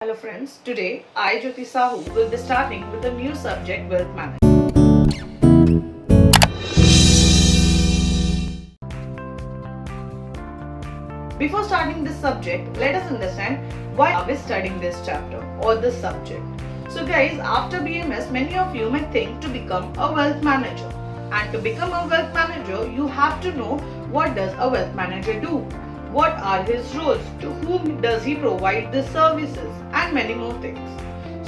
Hello friends, today I Jyoti Sahu will be starting with a new subject, wealth management. Before starting this subject, let us understand why are we studying this chapter or this subject. So guys, after BMS, many of you may think to become a wealth manager. And to become a wealth manager, you have to know what does a wealth manager do. What are his roles? To whom does he provide the services? And many more things.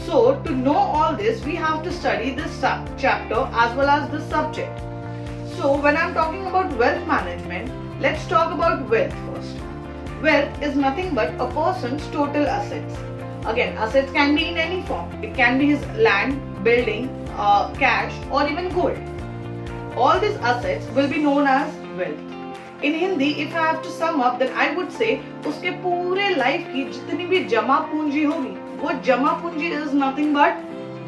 So, to know all this, we have to study this chapter as well as this subject. So, when I'm talking about wealth management, let's talk about wealth first. Wealth is nothing but a person's total assets. Again, assets can be in any form. It can be his land, building, cash, or even gold. All these assets will be known as wealth. In Hindi, if I have to sum up, then I would say उसके पूरे life की जितनी भी जमा पूंजी होगी, वो जमा पूंजी is nothing but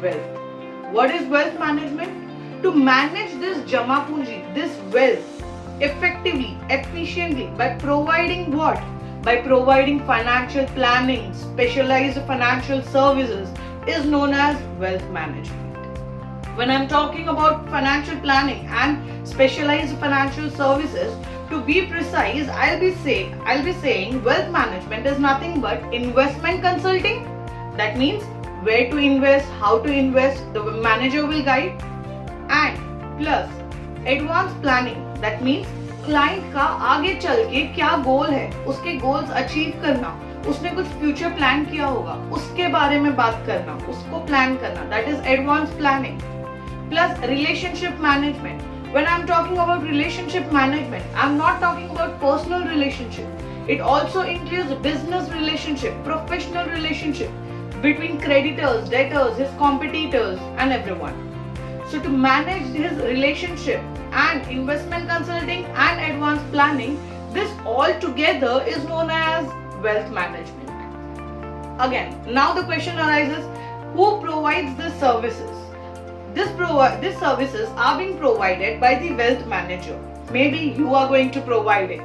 wealth. What is wealth management? To manage this jama punji, this wealth, effectively, efficiently, by providing what? By providing financial planning, specialized financial services, is known as wealth management. When I'm talking about financial planning and specialized financial services, to be precise, I'll be saying wealth management is nothing but investment consulting. That means where to invest, how to invest, the manager will guide. And plus advanced planning. That means client का आगे चल के क्या गोल है, उसके goals achieve करना, उसने कुछ फ्यूचर प्लान किया होगा, उसके बारे में बात करना, उसको प्लान करना. That is advanced planning. Plus relationship management. When I'm talking about relationship management, I'm not talking about personal relationship. It also includes business relationship, professional relationship between creditors, debtors, his competitors and everyone. So to manage his relationship and investment consulting and advanced planning, this all together is known as wealth management. Again, now the question arises, who provides these services? These services are being provided by the wealth manager. Maybe you are going to provide it.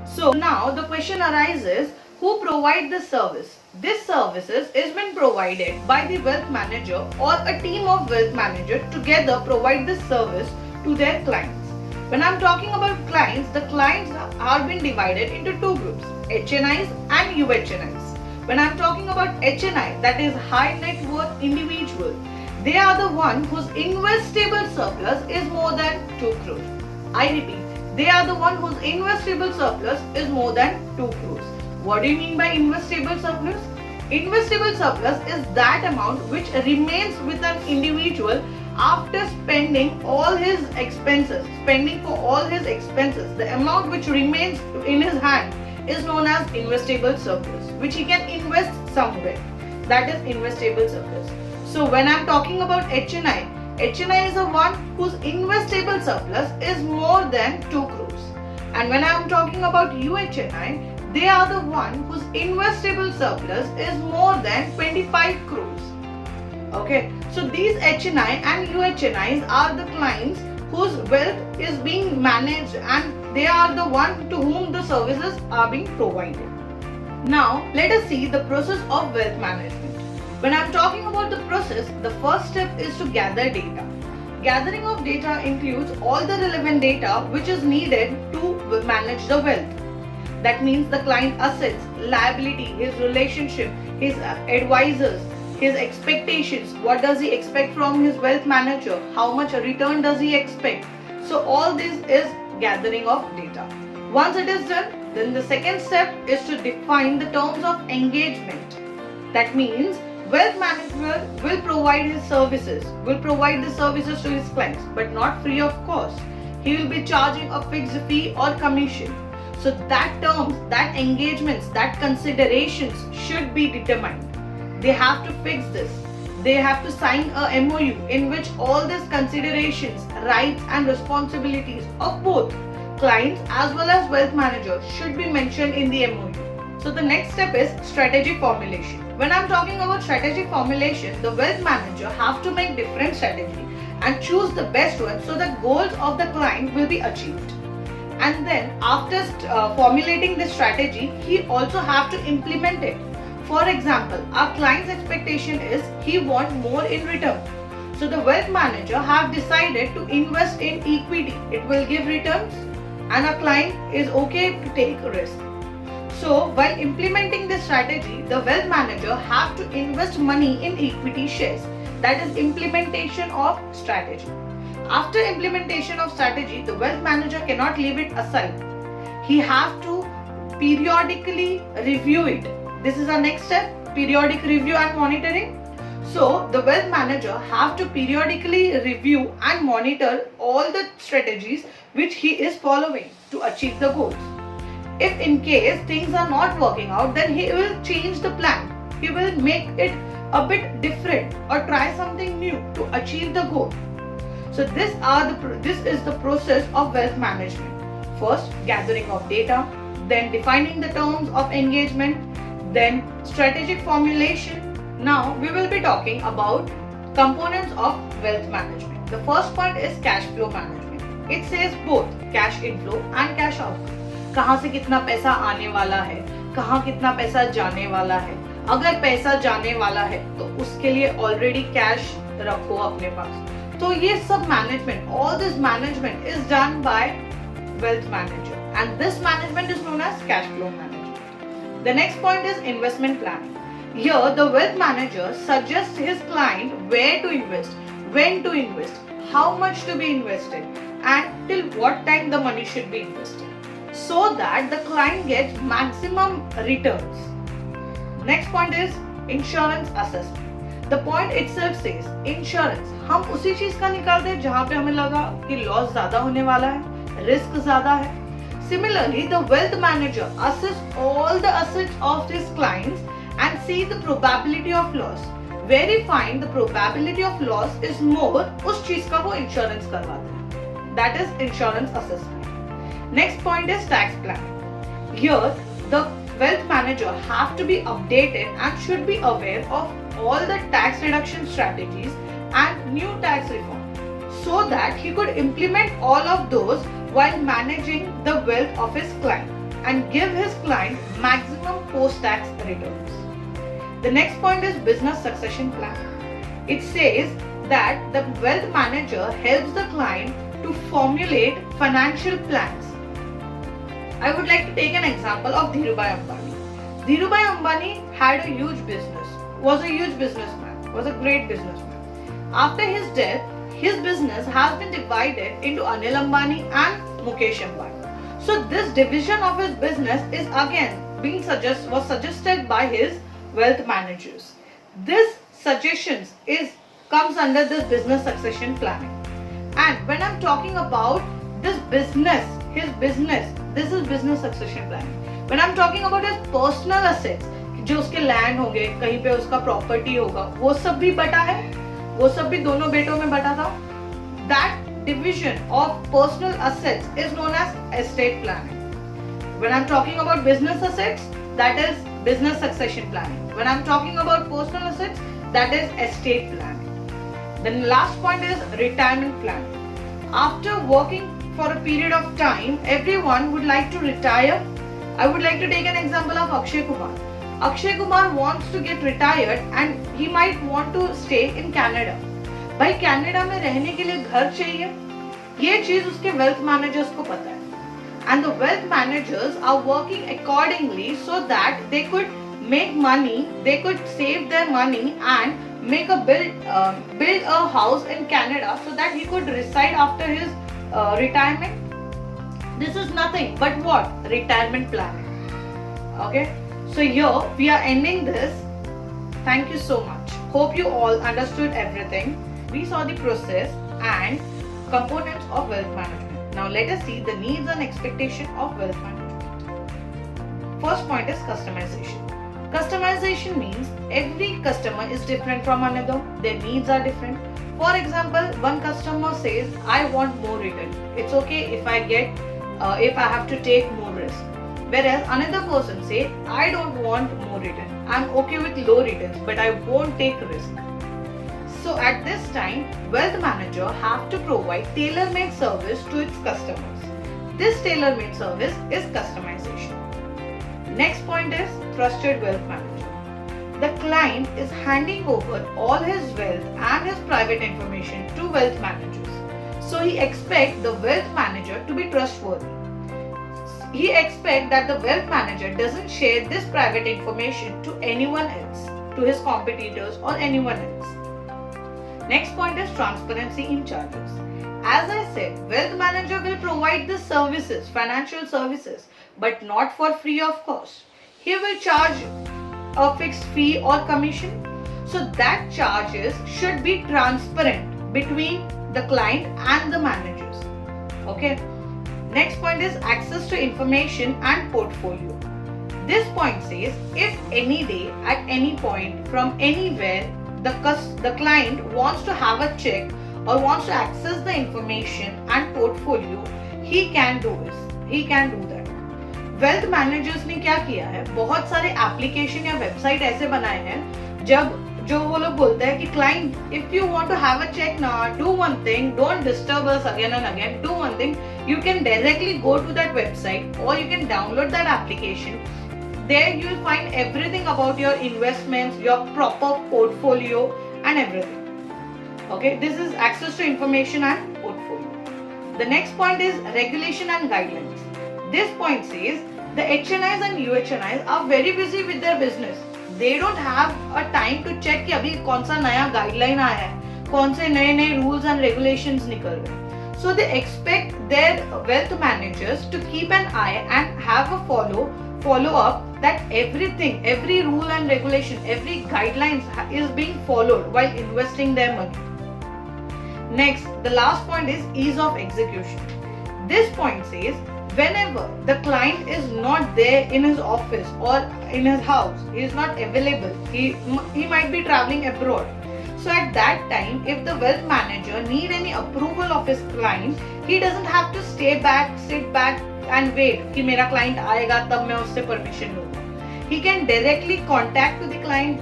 So now the question arises, who provide the service? This services is being provided by the wealth manager or a team of wealth managers together provide this service to their clients. When I'm talking about clients, the clients are being divided into two groups, HNIs and UHNIs. When I'm talking about HNI, that is high net worth individual, they are the one whose investable surplus is more than 2 crores. I repeat, they are the one whose investable surplus is more than 2 crores. What do you mean by investable surplus? Investable surplus is that amount which remains with an individual after spending all his expenses, the amount which remains in his hand is known as investable surplus, which he can invest somewhere. That is investable surplus. So when I'm talking about HNI is the one whose investable surplus is more than 2 crores. And when I'm talking about UHNI, they are the one whose investable surplus is more than 25 crores. Okay, so these HNI and UHNIs are the clients whose wealth is being managed and they are the one to whom the services are being provided. Now let us see the process of wealth management. When I'm talking about the process, the first step is to gather data. Gathering of data includes all the relevant data which is needed to manage the wealth. That means the client assets, liability, his relationship, his advisors, his expectations, what does he expect from his wealth manager, how much a return does he expect. So all this is gathering of data. Once it is done, then the second step is to define the terms of engagement. That means wealth manager will provide the services to his clients, but not free of cost. He will be charging a fixed fee or commission. So that terms, that engagements, that considerations should be determined. They have to fix this. They have to sign a MOU in which all these considerations, rights and responsibilities of both clients as well as wealth manager should be mentioned in the MOU. So the next step is strategy formulation. When I'm talking about strategy formulation, the wealth manager have to make different strategy and choose the best one so the goals of the client will be achieved. And then after formulating the strategy, he also have to implement it. For example, our client's expectation is he wants more in return. So the wealth manager have decided to invest in equity. It will give returns and our client is okay to take risk. So while implementing this strategy, the wealth manager have to invest money in equity shares. That is implementation of strategy. After implementation of strategy, the wealth manager cannot leave it aside. He have to periodically review it. This is our next step, periodic review and monitoring. So the wealth manager have to periodically review and monitor all the strategies which he is following to achieve the goals. If in case things are not working out, then he will change the plan. He will make it a bit different or try something new to achieve the goal. So this is the process of wealth management. First, gathering of data, then defining the terms of engagement, then strategic formulation. Now we will be talking about components of wealth management. The first point is cash flow management. It says both cash inflow and cash outflow. कहाँ से कितना पैसा आने वाला है, कहाँ कितना पैसा जाने वाला है. अगर पैसा जाने वाला है तो उसके लिए ऑलरेडी कैश रखो अपने पास. तो ये सब management, all this management is done by wealth manager, and this management is known as cash flow management. The next point is investment planning. Here the wealth manager suggests his client where to invest, when to invest, how much to be invested, and till what time the money should be invested, so that the client gets maximum returns. Next point is insurance assessment. The point itself says insurance. हम उसी चीज का निकालते हैं जहाँ पे हमें लगा कि लॉस ज्यादा होने वाला है, रिस्क ज्यादा है. Similarly, the wealth manager assess all the assets of his clients and see the probability of loss. Verifying the probability of loss is more, उस चीज का वो इंश्योरेंस करवाते हैं. That is insurance assessment. Next point is tax planning. Here, the wealth manager have to be updated and should be aware of all the tax reduction strategies and new tax reform, so that he could implement all of those while managing the wealth of his client and give his client maximum post-tax returns. The next point is business succession plan. It says that the wealth manager helps the client to formulate financial plans. I would like to take an example of Dhirubhai Ambani. Dhirubhai Ambani had a huge business, was a huge businessman, was a great businessman. After his death, his business has been divided into Anil Ambani and Mukesh Ambani. So this division of his business is again was suggested by his wealth managers. This suggestions comes under this business succession planning. And when I'm talking about this business, his business, this is business succession planning. When I'm talking about his personal assets, जो उसके land होंगे, कहीं पे उसका property होगा, वो सब भी बटा है, वो सब भी दोनों बेटों में बटा था. That division of personal assets is known as estate planning. When I'm talking about business assets, that is business succession planning. When I'm talking about personal assets, that is estate planning. Then last point is retirement planning. After working for a period of time, everyone would like to retire. I would like to take an example of Akshay Kumar. Akshay Kumar wants to get retired and he might want to stay in Canada. भाई Canada में रहने के लिए घर चाहिए, ये चीज उसके wealth managers को पता है. And the wealth managers are working accordingly so that they could make money, they could save their money and make a build a house in Canada so that he could reside after his retirement. This is nothing but what? Retirement planning. Okay, so here we are ending this. Thank you so much. Hope you all understood everything. We saw the process and components of wealth management. Now let us see the needs and expectation of wealth management. First point is customization. Customization means every customer is different from another. Their needs are different. For example, one customer says, I want more return. It's okay if I have to take more risk. Whereas another person says, I don't want more return. I'm okay with low returns, but I won't take risk. So at this time, wealth manager have to provide tailor-made service to its customers. This tailor-made service is customization. Next point is trusted wealth manager. the client is handing over all his wealth and his private information to wealth managers. So he expects the wealth manager to be trustworthy. He expects that the wealth manager doesn't share this private information to anyone else, to his competitors or anyone else. Next point is transparency in charges. As I said, wealth manager will provide the services, financial services, but not for free of cost. He will charge a fixed fee or commission. So that charges should be transparent between the client and the managers. Okay. Next point is access to information and portfolio. This point says if any day at any point from anywhere the client wants to have a check or wants to access the information and portfolio, he can do this. He can do that. Wealth managers ने क्या किया है, बहुत सारे application या website ऐसे बनाए हैं जब जो वो लोग बोलते हैं कि client if you want to have a check ना, do one thing, don't disturb us again and again, do one thing, you can directly go to that website or you can download that application. There you will find everything about your investments, your proper portfolio and everything. Okay, this is access to information and portfolio. The next point is regulation and guidelines. This point says the HNIs and UHNIs are very busy with their business. They don't have a time to check कि अभी कौन सा नया guideline आया है, कौन से नए नए rules and regulations निकल रहे हैं. So they expect their wealth managers to keep an eye and have a follow up that everything, every rule and regulation, every guidelines is being followed while investing their money. Next, the last point is ease of execution. This point says whenever the client is not there in his office or in his house, he is not available, he might be traveling abroad. So at that time, if the wealth manager need any approval of his client, he doesn't have to sit back and wait कि मेरा client आएगा तब मैं उससे permission लूँगा. He can directly contact to the client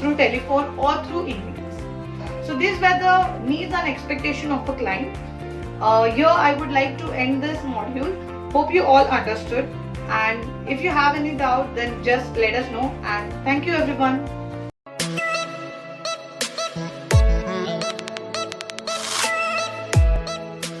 through telephone or through emails. So these were the needs and expectation of a client. Here I would like to end this module. Hope you all understood. And if you have any doubt, then just let us know. And thank you everyone.